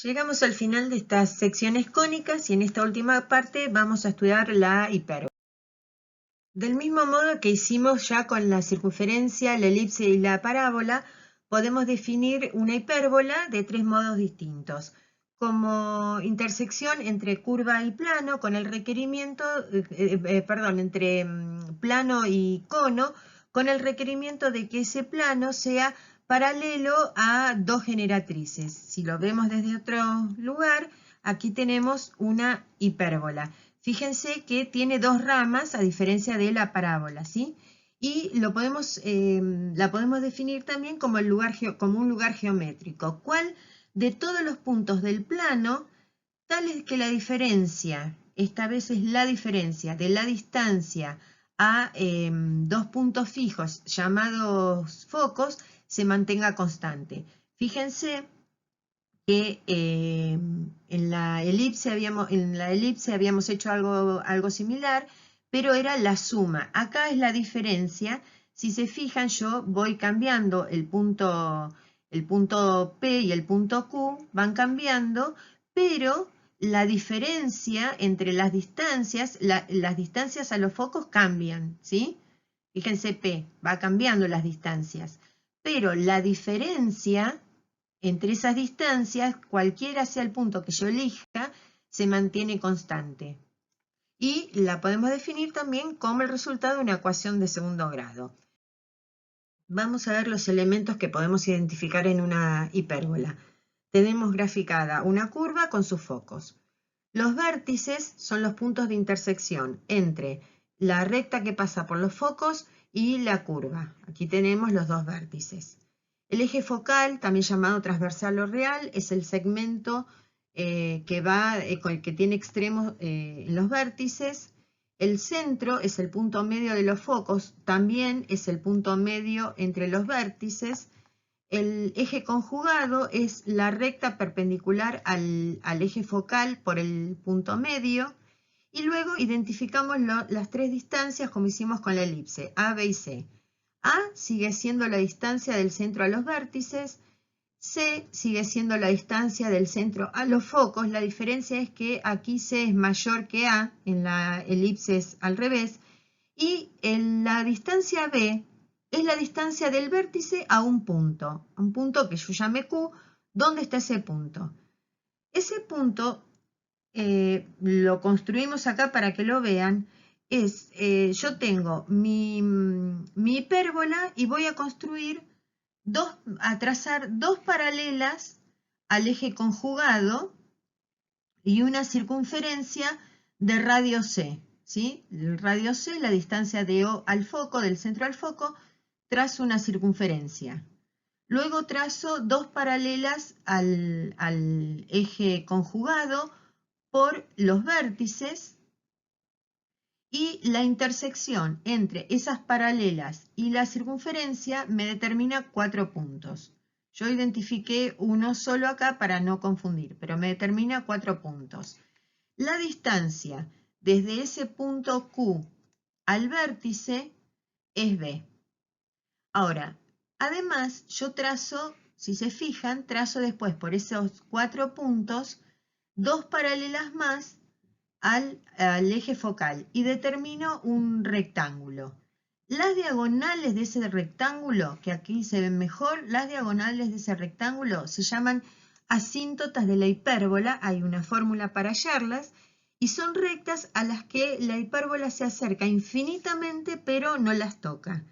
Llegamos al final de estas secciones cónicas y en esta última parte vamos a estudiar la hipérbola. Del mismo modo que hicimos ya con la circunferencia, la elipse y la parábola, podemos definir una hipérbola de tres modos distintos. Como intersección entre curva y plano, con el requerimiento, entre plano y cono, con el requerimiento de que ese plano sea paralelo a dos generatrices. Si lo vemos desde otro lugar, aquí tenemos una hipérbola. Fíjense que tiene dos ramas a diferencia de la parábola, ¿sí? Y la podemos definir también como un lugar geométrico. ¿Cuál de todos los puntos del plano, tal es que la diferencia, esta vez es la diferencia de la distancia a dos puntos fijos llamados focos, se mantenga constante? Fíjense que en la elipse habíamos hecho algo similar, pero era la suma. Acá es la diferencia. Si se fijan, yo voy cambiando el punto P y el punto Q, van cambiando, pero la diferencia entre las distancias, las distancias a los focos cambian, ¿sí? Fíjense, P, va cambiando las distancias, pero la diferencia entre esas distancias, cualquiera sea el punto que yo elija, se mantiene constante. Y la podemos definir también como el resultado de una ecuación de segundo grado. Vamos a ver los elementos que podemos identificar en una hipérbola. Tenemos graficada una curva con sus focos. Los vértices son los puntos de intersección entre la recta que pasa por los focos y la curva. Aquí tenemos los dos vértices. El eje focal, también llamado transversal o real, es el segmento que tiene extremos en los vértices. El centro es el punto medio de los focos, también es el punto medio entre los vértices. El eje conjugado es la recta perpendicular al eje focal por el punto medio. Y luego identificamos las tres distancias como hicimos con la elipse, A, B y C. A sigue siendo la distancia del centro a los vértices, C sigue siendo la distancia del centro a los focos. La diferencia es que aquí C es mayor que A, en la elipse es al revés, y en la distancia B es la distancia del vértice a un punto que yo llame Q. ¿Dónde está ese punto? Ese punto lo construimos acá para que lo vean. Yo tengo mi hipérbola y voy a trazar dos paralelas al eje conjugado y una circunferencia de radio C, ¿sí? El radio C, la distancia de O al foco, del centro al foco, trazo una circunferencia. Luego trazo dos paralelas al eje conjugado por los vértices, y la intersección entre esas paralelas y la circunferencia me determina 4 puntos. Yo identifiqué uno solo acá para no confundir, pero me determina 4 puntos. La distancia desde ese punto Q al vértice es B. Ahora, además yo trazo, si se fijan, trazo después por esos 4 puntos dos paralelas más al eje focal y determino un rectángulo. Las diagonales de ese rectángulo, que aquí se ven mejor, las diagonales de ese rectángulo se llaman asíntotas de la hipérbola. Hay una fórmula para hallarlas y son rectas a las que la hipérbola se acerca infinitamente pero no las toca.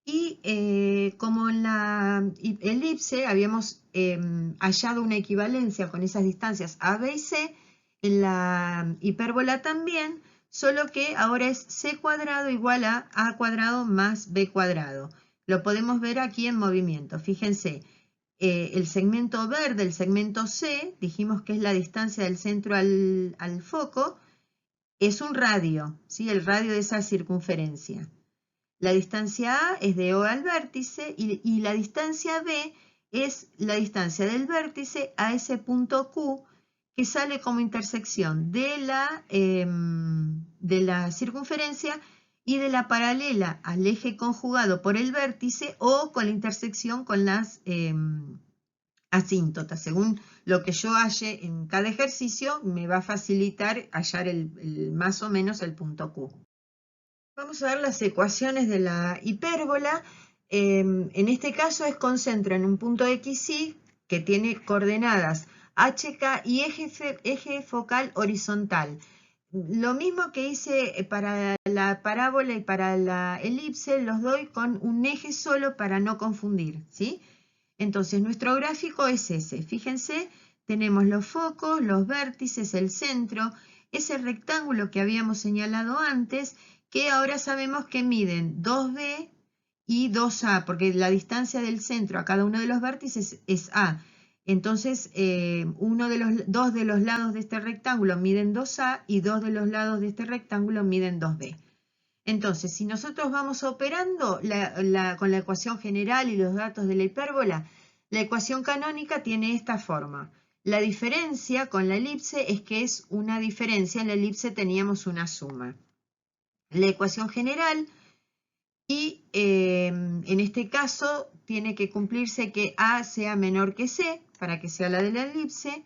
Y como en la elipse habíamos hallado una equivalencia con esas distancias A, B y C, en la hipérbola también, solo que ahora es C cuadrado igual a cuadrado más B cuadrado. Lo podemos ver aquí en movimiento. Fíjense, el segmento verde, el segmento C, dijimos que es la distancia del centro al foco, es un radio, ¿sí? El radio de esa circunferencia. La distancia A es de O al vértice y la distancia B es la distancia del vértice a ese punto Q que sale como intersección de la circunferencia y de la paralela al eje conjugado por el vértice o con la intersección con las asíntota. Según lo que yo halle en cada ejercicio, me va a facilitar hallar más o menos el punto Q. Vamos a ver las ecuaciones de la hipérbola. En este caso es concentro en un punto XY que tiene coordenadas HK y eje focal horizontal. Lo mismo que hice para la parábola y para la elipse, los doy con un eje solo para no confundir, ¿sí? Entonces, nuestro gráfico es ese. Fíjense, tenemos los focos, los vértices, el centro, ese rectángulo que habíamos señalado antes, que ahora sabemos que miden 2B y 2A, porque la distancia del centro a cada uno de los vértices es A. Entonces, dos de los lados de este rectángulo miden 2A y dos de los lados de este rectángulo miden 2B. Entonces, si nosotros vamos operando con la ecuación general y los datos de la hipérbola, la ecuación canónica tiene esta forma. La diferencia con la elipse es que es una diferencia, en la elipse teníamos una suma. La ecuación general, y en este caso tiene que cumplirse que A sea menor que C, para que sea la de la elipse,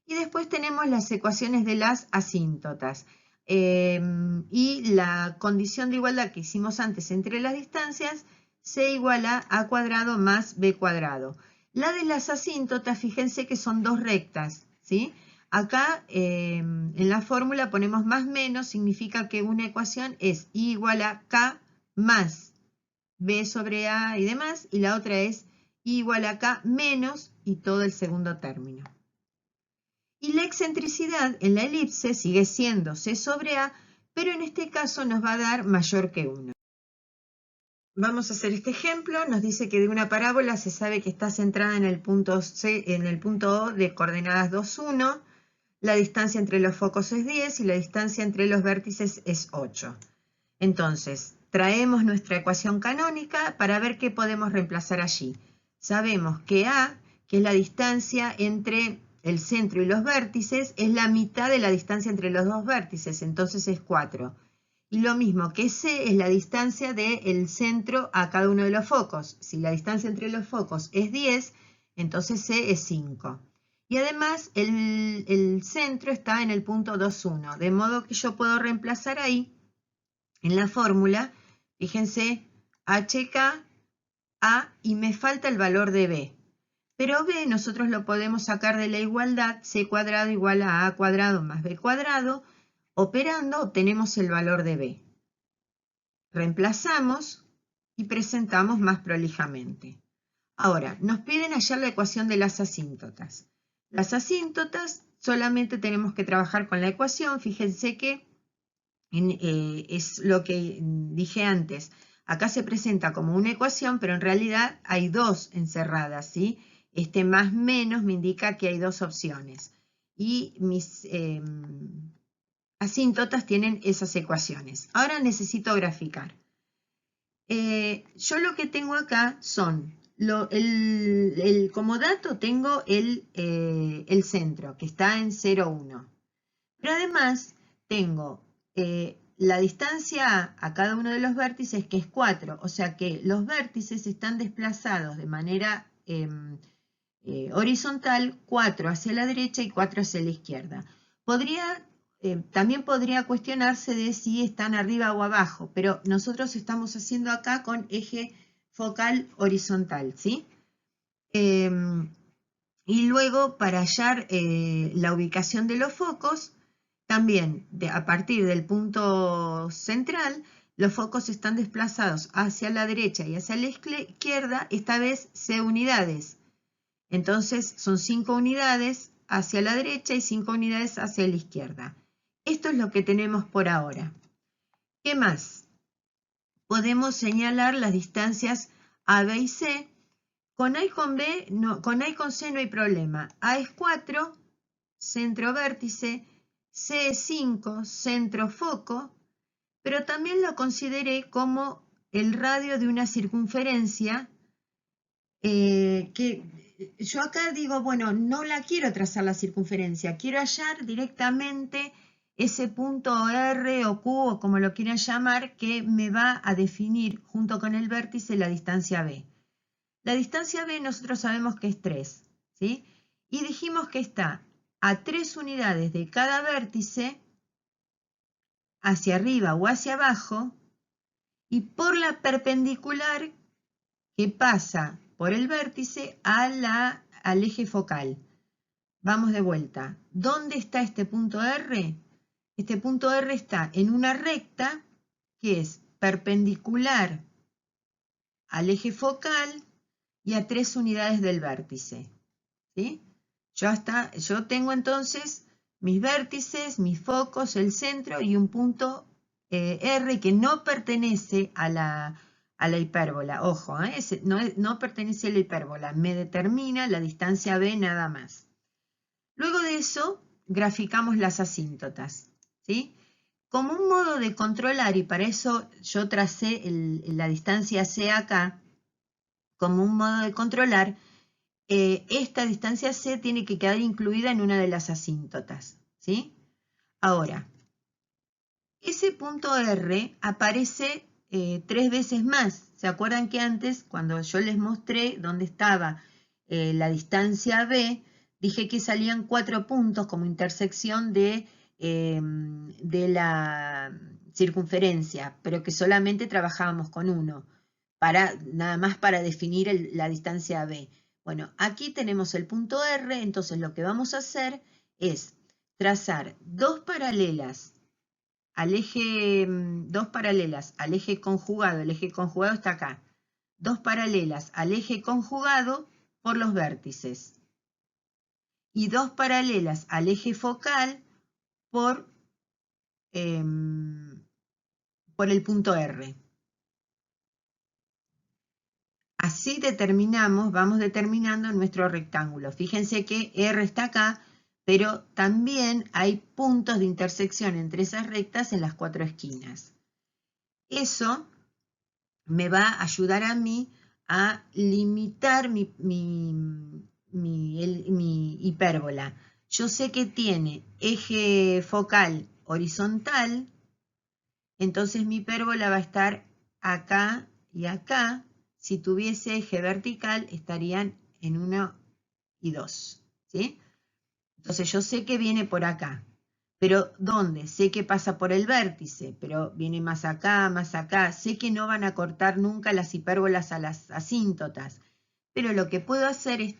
y después tenemos las ecuaciones de las asíntotas. Y la condición de igualdad que hicimos antes entre las distancias, C igual a A cuadrado más B cuadrado. La de las asíntotas, fíjense que son dos rectas, ¿sí? Acá en la fórmula ponemos más menos, significa que una ecuación es I igual a K más B sobre A y demás, y la otra es I igual a K menos y todo el segundo término. Y la excentricidad en la elipse sigue siendo C sobre A, pero en este caso nos va a dar mayor que 1. Vamos a hacer este ejemplo. Nos dice que de una parábola se sabe que está centrada en el punto O de coordenadas 2, 1. La distancia entre los focos es 10 y la distancia entre los vértices es 8. Entonces, traemos nuestra ecuación canónica para ver qué podemos reemplazar allí. Sabemos que A, que es la distancia entre el centro y los vértices, es la mitad de la distancia entre los dos vértices, entonces es 4. Y lo mismo que C es la distancia del centro a cada uno de los focos. Si la distancia entre los focos es 10, entonces C es 5. Y además el centro está en el punto 2, 1, de modo que yo puedo reemplazar ahí en la fórmula, fíjense, HK, A, y me falta el valor de B. Pero B nosotros lo podemos sacar de la igualdad, C cuadrado igual a A cuadrado más B cuadrado. Operando obtenemos el valor de B. Reemplazamos y presentamos más prolijamente. Ahora, nos piden hallar la ecuación de las asíntotas. Las asíntotas solamente tenemos que trabajar con la ecuación. Fíjense que es lo que dije antes. Acá se presenta como una ecuación, pero en realidad hay dos encerradas, ¿sí? Este más menos me indica que hay dos opciones. Y mis asíntotas tienen esas ecuaciones. Ahora necesito graficar. Yo lo que tengo acá son, como dato tengo el centro, que está en 0, 1. Pero además tengo la distancia a cada uno de los vértices, que es 4. O sea que los vértices están desplazados de manera horizontal, 4 hacia la derecha y 4 hacia la izquierda. También podría cuestionarse de si están arriba o abajo, pero nosotros estamos haciendo acá con eje focal horizontal, ¿sí? Y luego, para hallar la ubicación de los focos, también a partir del punto central, los focos están desplazados hacia la derecha y hacia la izquierda, esta vez C unidades. Entonces son 5 unidades hacia la derecha y 5 unidades hacia la izquierda. Esto es lo que tenemos por ahora. ¿Qué más? Podemos señalar las distancias A, B y C. Con A y con B, no, con A y con C no hay problema. A es 4, centro vértice, C es 5, centro foco, pero también lo consideré como el radio de una circunferencia que yo acá digo, bueno, no la quiero trazar la circunferencia, quiero hallar directamente ese punto R o Q o como lo quieran llamar que me va a definir junto con el vértice la distancia B. La distancia B nosotros sabemos que es 3. ¿sí? Y dijimos que está a 3 unidades de cada vértice, hacia arriba o hacia abajo, y por la perpendicular que pasa por el vértice al eje focal. Vamos de vuelta. ¿Dónde está este punto R? Este punto R está en una recta que es perpendicular al eje focal y a 3 unidades del vértice, ¿sí? Yo tengo entonces mis vértices, mis focos, el centro y un punto R que no pertenece a la hipérbola. Ojo, no pertenece a la hipérbola, me determina la distancia B nada más. Luego de eso, graficamos las asíntotas, ¿sí? Como un modo de controlar, y para eso yo tracé la distancia C acá, como un modo de controlar, esta distancia C tiene que quedar incluida en una de las asíntotas, ¿sí? Ahora, ese punto R aparece 3 veces más. ¿Se acuerdan que antes, cuando yo les mostré dónde estaba la distancia B, dije que salían 4 puntos como intersección de la circunferencia, pero que solamente trabajábamos con uno, nada más para definir la distancia B? Bueno, aquí tenemos el punto R, entonces lo que vamos a hacer es trazar dos paralelas al eje conjugado. El eje conjugado está acá. Dos paralelas al eje conjugado por los vértices. Y dos paralelas al eje focal por el punto R. Así vamos determinando nuestro rectángulo. Fíjense que R está acá, pero también hay puntos de intersección entre esas rectas en las 4 esquinas. Eso me va a ayudar a mí a limitar mi hipérbola. Yo sé que tiene eje focal horizontal, entonces mi hipérbola va a estar acá y acá. Si tuviese eje vertical, estarían en 1 y 2, ¿sí? Entonces yo sé que viene por acá. Pero ¿dónde? Sé que pasa por el vértice, pero viene más acá, más acá. Sé que no van a cortar nunca las hipérbolas a las asíntotas. Pero lo que puedo hacer es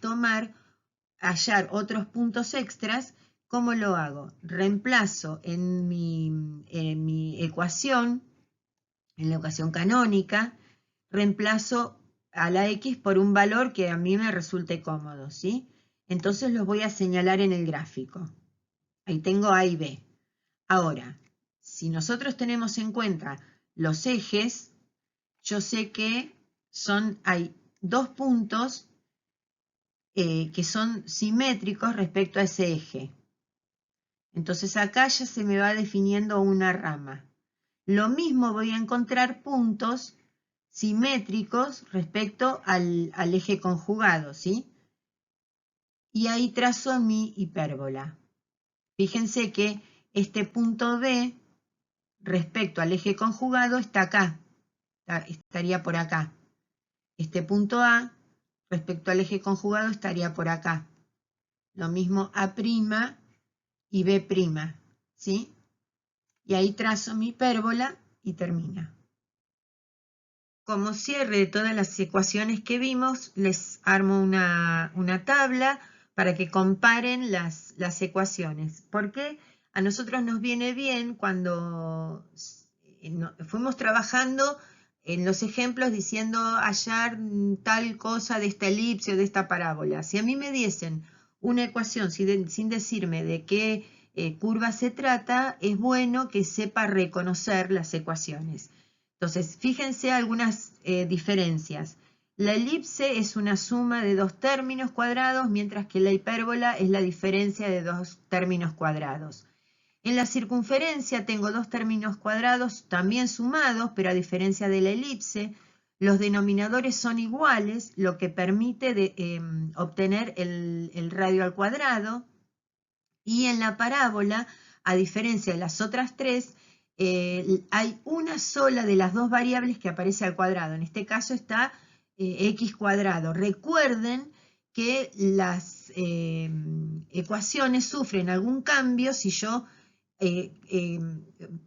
hallar otros puntos extras. ¿Cómo lo hago? Reemplazo en mi ecuación, en la ecuación canónica, reemplazo a la X por un valor que a mí me resulte cómodo, ¿sí? Entonces los voy a señalar en el gráfico. Ahí tengo A y B. Ahora, si nosotros tenemos en cuenta los ejes, yo sé que hay 2 puntos que son simétricos respecto a ese eje. Entonces acá ya se me va definiendo una rama. Lo mismo voy a encontrar puntos simétricos respecto al eje conjugado, ¿sí? Y ahí trazo mi hipérbola. Fíjense que este punto B respecto al eje conjugado está acá, estaría por acá. Este punto A respecto al eje conjugado estaría por acá. Lo mismo A' y B', ¿sí? Y ahí trazo mi hipérbola y termina. Como cierre de todas las ecuaciones que vimos, les armo una tabla para que comparen las ecuaciones. Porque a nosotros nos viene bien cuando fuimos trabajando en los ejemplos diciendo hallar tal cosa de esta elipse o de esta parábola. Si a mí me diesen una ecuación sin decirme de qué curva se trata, es bueno que sepa reconocer las ecuaciones. Entonces, fíjense algunas diferencias. La elipse es una suma de 2 términos cuadrados, mientras que la hipérbola es la diferencia de 2 términos cuadrados. En la circunferencia tengo 2 términos cuadrados también sumados, pero a diferencia de la elipse, los denominadores son iguales, lo que permite obtener el radio al cuadrado. Y en la parábola, a diferencia de las otras 3, hay una sola de las 2 variables que aparece al cuadrado. En este caso está x cuadrado. Recuerden que las ecuaciones sufren algún cambio si yo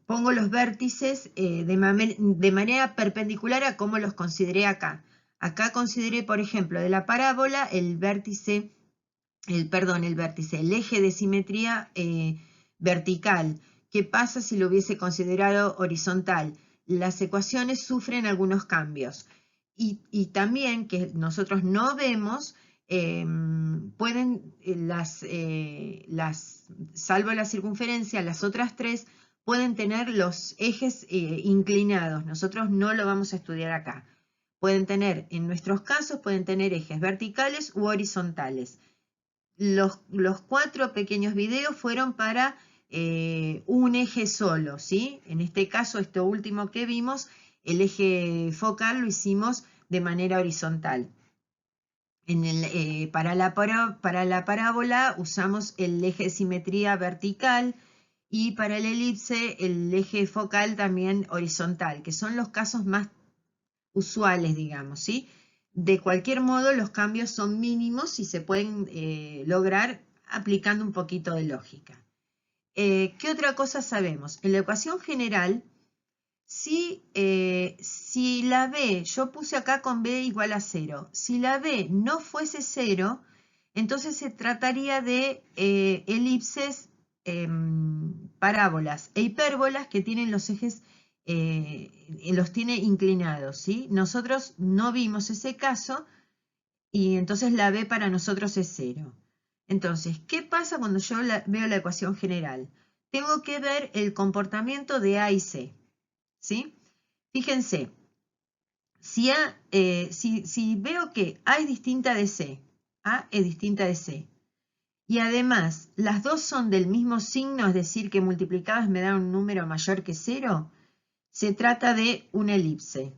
pongo los vértices de manera perpendicular a como los consideré acá. Acá consideré, por ejemplo, de la parábola el eje de simetría vertical. ¿Qué pasa si lo hubiese considerado horizontal? Las ecuaciones sufren algunos cambios. Y también, que nosotros no vemos, pueden salvo la circunferencia, las otras tres pueden tener los ejes inclinados. Nosotros no lo vamos a estudiar acá. Pueden tener, en nuestros casos, pueden tener ejes verticales u horizontales. Los 4 pequeños videos fueron para un eje solo, ¿sí? En este caso, esto último que vimos, el eje focal lo hicimos de manera horizontal. Para la parábola usamos el eje de simetría vertical y para el elipse el eje focal también horizontal, que son los casos más usuales, digamos, ¿sí? De cualquier modo, los cambios son mínimos y se pueden lograr aplicando un poquito de lógica. ¿Qué otra cosa sabemos? En la ecuación general, si la B, yo puse acá con B igual a 0, si la B no fuese 0, entonces se trataría de elipses, parábolas e hipérbolas que tienen los ejes los tiene inclinados, ¿sí? Nosotros no vimos ese caso y entonces la B para nosotros es 0. Entonces, ¿qué pasa cuando yo veo la ecuación general? Tengo que ver el comportamiento de A y C, ¿sí? Fíjense, si veo que A es distinta de C, A es distinta de C, y además las dos son del mismo signo, es decir, que multiplicadas me dan un número mayor que 0, se trata de una elipse.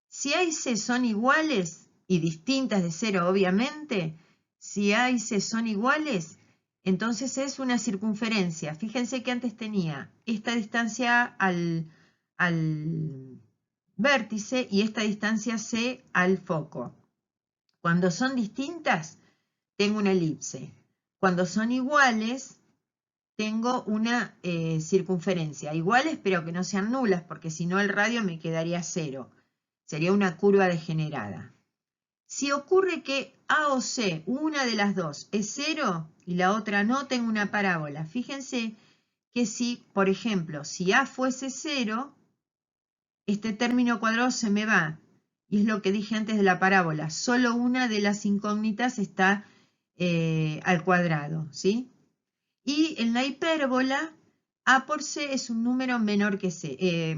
Si A y C son iguales y distintas de 0, obviamente, si A y C son iguales, entonces es una circunferencia. Fíjense que antes tenía esta distancia al vértice y esta distancia C al foco. Cuando son distintas, tengo una elipse. Cuando son iguales, tengo una circunferencia. Iguales, pero que no sean nulas, porque si no el radio me quedaría 0. Sería una curva degenerada. Si ocurre que A o C, una de las dos, es 0 y la otra no, tengo una parábola. Fíjense que si, por ejemplo, si A fuese 0, este término cuadrado se me va. Y es lo que dije antes de la parábola. Solo una de las incógnitas está al cuadrado, ¿sí? Y en la hipérbola, A por C es un número menor que C.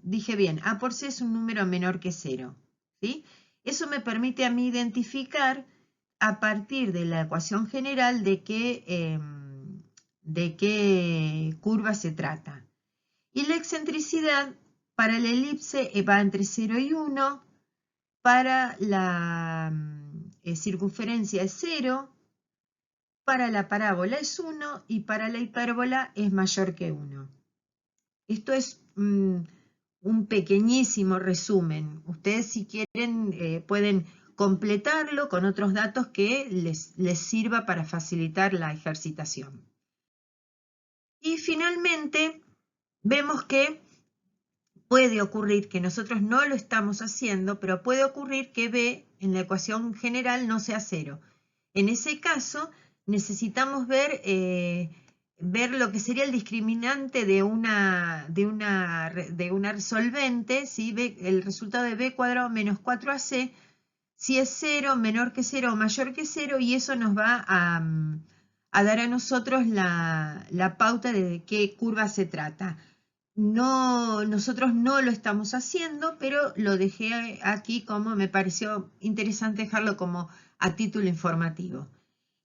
Dije bien, A por C es un número menor que 0, ¿sí? Eso me permite a mí identificar a partir de la ecuación general de qué curva se trata. Y la excentricidad para la elipse va entre 0 y 1, para la circunferencia es 0, para la parábola es 1 y para la hipérbola es mayor que 1. Esto es un pequeñísimo resumen. Ustedes si quieren pueden completarlo con otros datos que les sirva para facilitar la ejercitación. Y finalmente vemos que puede ocurrir que nosotros no lo estamos haciendo, pero puede ocurrir que B en la ecuación general no sea 0. En ese caso necesitamos ver lo que sería el discriminante de una resolvente, ¿sí? El resultado de B cuadrado menos 4AC, si es 0, menor que 0 o mayor que 0, y eso nos va a dar a nosotros la pauta de qué curva se trata. No, nosotros no lo estamos haciendo, pero lo dejé aquí como me pareció interesante dejarlo como a título informativo.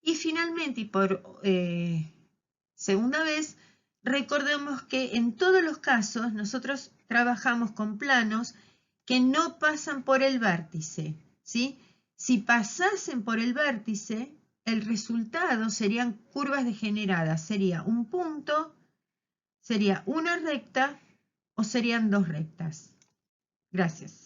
Y finalmente, y por segunda vez, recordemos que en todos los casos nosotros trabajamos con planos que no pasan por el vértice, ¿sí? Si pasasen por el vértice, el resultado serían curvas degeneradas. Sería un punto, sería una recta o serían dos rectas. Gracias.